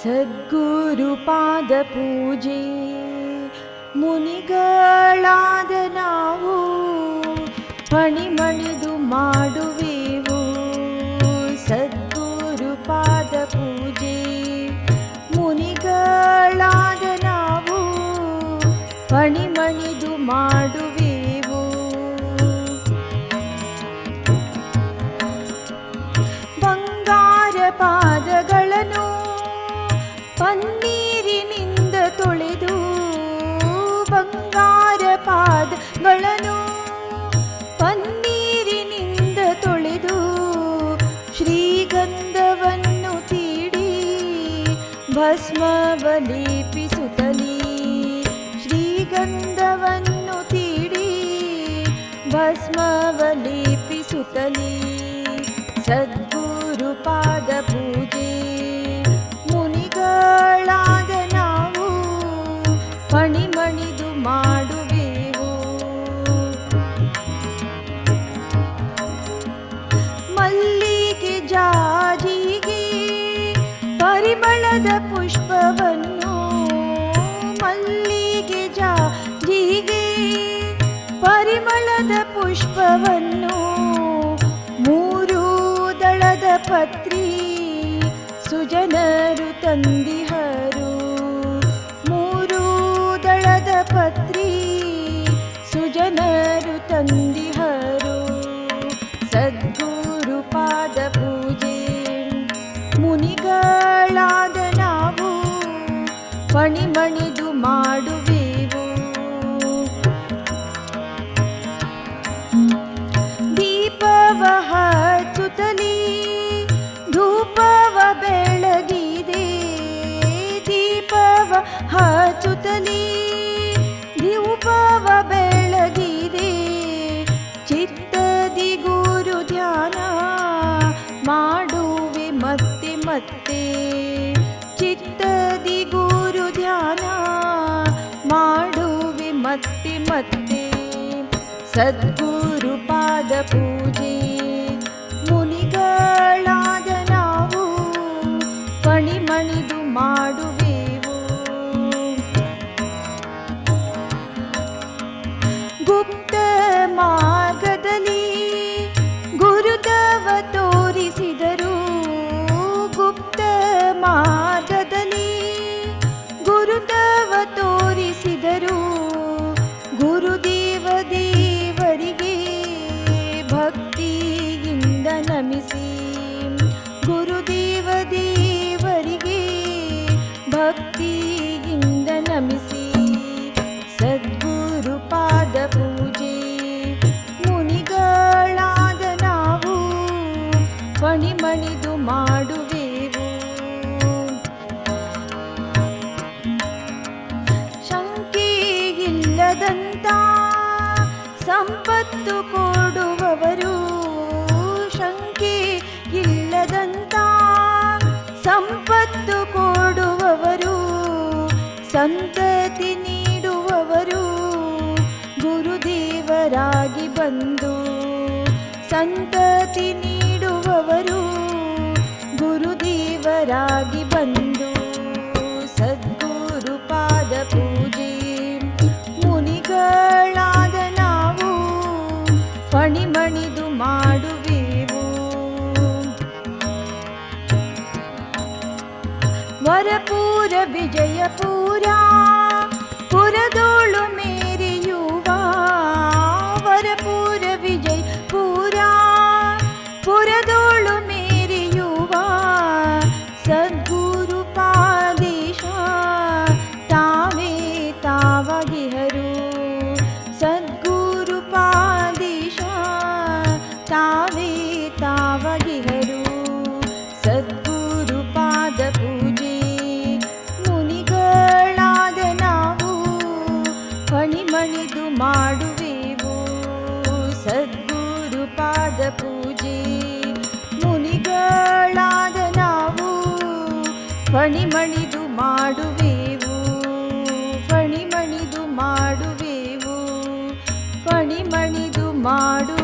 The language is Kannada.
ಸದ್ಗುರುಪಾದ ಪೂಜೆ ಮುನಿಗಳಾದ ನಾವು ಪಣಿಮಣಿದು ಮಾಡುವೆವು. ಸದ್ಗುರುಪಾದ ಪೂಜೆ ಮುನಿಗಳಾದ ನಾವು ಪಣಿಮಣಿದು ಮಾಡುವೆವು. ಬಂಗಾರ ಪಾದಗಳನ್ನು ಪನ್ನೀರಿನಿಂದ ತೊಳೆದು, ಬಂಗಾರ ಪಾದಗಳನ್ನು ಪನ್ನೀರಿನಿಂದ ತೊಳೆದು, ಶ್ರೀಗಂಧವನ್ನು ತೀಡಿ ಭಸ್ಮವ ಲೇಪಿಸುತ್ತಲೀ, ಶ್ರೀಗಂಧವನ್ನು ತೀಡಿ ಭಸ್ಮವ ಲೇಪಿಸುತ್ತಲೀ. ಸದ್ಗುರುಪಾದ ಪೂಜೆ ಮುನಿಗಳಾದ ನಾವು ಪಣಿಮಣಿದು ಮಾಡುವೆವು. ಮಲ್ಲಿಗೆ ಜಾಜಿಗೆ ಪರಿಮಳದ ಪುಷ್ಪವನ್ನು, ಮಲ್ಲಿಗೆ ಜಾಜಿಗೆ ಪರಿಮಳದ ಪುಷ್ಪವನ್ನು, ಮೂರು ದಳದ ಪತ್ರಿ ಸುಜನರು ತಂದಿಹರು, ಮೂರು ದಳದ ಪತ್ರಿ ಸುಜನರು ತಂದಿಹರು. ಸದ್ಗುರುಪಾದ ಪೂಜೆ ಮುನಿಗಳಾದ ನಾವು ಪಣಿಮಣಿದು ಮಾಡುವೆವು. ದೀಪವ ಹಚ್ಚುತ್ತಲೀ ಧೂಪವ ಬೆಳಗಿದೆ, ದೀಪವ ಹಚ್ಚುತ್ತಲೀ ಧೂಪವ ಬೆಳಗಿದೆ. ಚಿತ್ತದಿ ಗುರು ಧ್ಯಾನ ಮಾಡುವೆ ಮತ್ತೆ ಮತ್ತೆ, ಚಿತ್ತದಿ ಗುರು ಧ್ಯಾನ ಮಾಡುವೆ ಮತ್ತೆ ಮತ್ತೆ. ಸದ್ಗುರುಪಾದ ಪೂಜೆ ಮುನಿಗಳಾದ ನಾವು ಪಣಿಮಣಿದು ಮಾಡುವೆವು. ಗುಪ್ತ ಮಾರ್ಗದಲ್ಲಿ ಗುರುತವ ತೋರಿಸಿದರು, ಗುಪ್ತ ಮಾರ್ಗದಲ್ಲಿ ಗುರುತವ ತೋರಿಸಿದರು. ಗುರುದೇವ ದೇವರಿಗೆ ಭಕ್ತಿಯಿಂದ ನಮಿಸಿ, ಗುರುದೇವ ದೇವರಿಗೆ ಭಕ್ತಿಯಿಂದ ನಮಿಸಿ. ಸದ್ಗುರುಪಾದ ಪೂಜೆ ಮುನಿಗಳಾದ ನಾವು ಪಣಿಮಣಿದು ಮಾಡುವೆವು. ಶಂಕೆಯಿಲ್ಲದಂತ ಸಂಪತ್ತು ಕೊಡುವವರು, ಶಂಕೆ ಇಲ್ಲದಂತ ಸಂಪತ್ತು ಕೊಡುವವರು, ಸಂತತಿ ನೀಡುವವರು, ಗುರುದೇವರಾಗಿ ಬಂದು ಸಂತತಿ ನೀಡುವವರು, ಗುರುದೇವರಾಗಿ ಬಂದು. ಸದ್ಗುರುಪಾದ ಪೂಜೆ ಮುನಿಗಳಾದ ನಾವು ಪಣಿಮಣಿದು ಮಾಡುವೆವು. ವರಪೂರ ವಿಜಯಪುರ ಪುರದೋಳು ಮೇರೆಯುವ, ವರಪೂರ ವಿಜಯಪುರ ಪುರದೋಳು ಮೇರೆಯುವ. ಸದ್ಗುರುಪಾದೇಶ ತಾವೇ ತಾವಾಗಿಹರು, ಸದ್ಗುರುಪಾದೇಶ ತಾವೇ ತಾವಾಗಿಹರು. ಸದ್ಗುರುಪಾದ ಪೂಜೆ ಮುನಿಗಳಾದ ನಾವು ಪಣಿಮಣಿದು ಮಾಡುವೆವು. ಸದ್ಗುರುಪಾದ ಪೂಜೆ ಮುನಿಗಳಾದ ನಾವು ಪಣಿಮಣಿದು ಮಾಡುವೆವು, ಪಣಿಮಣಿದು ಮಾಡುವೆವು, ಪಣಿಮಣಿದು ಮಾಡು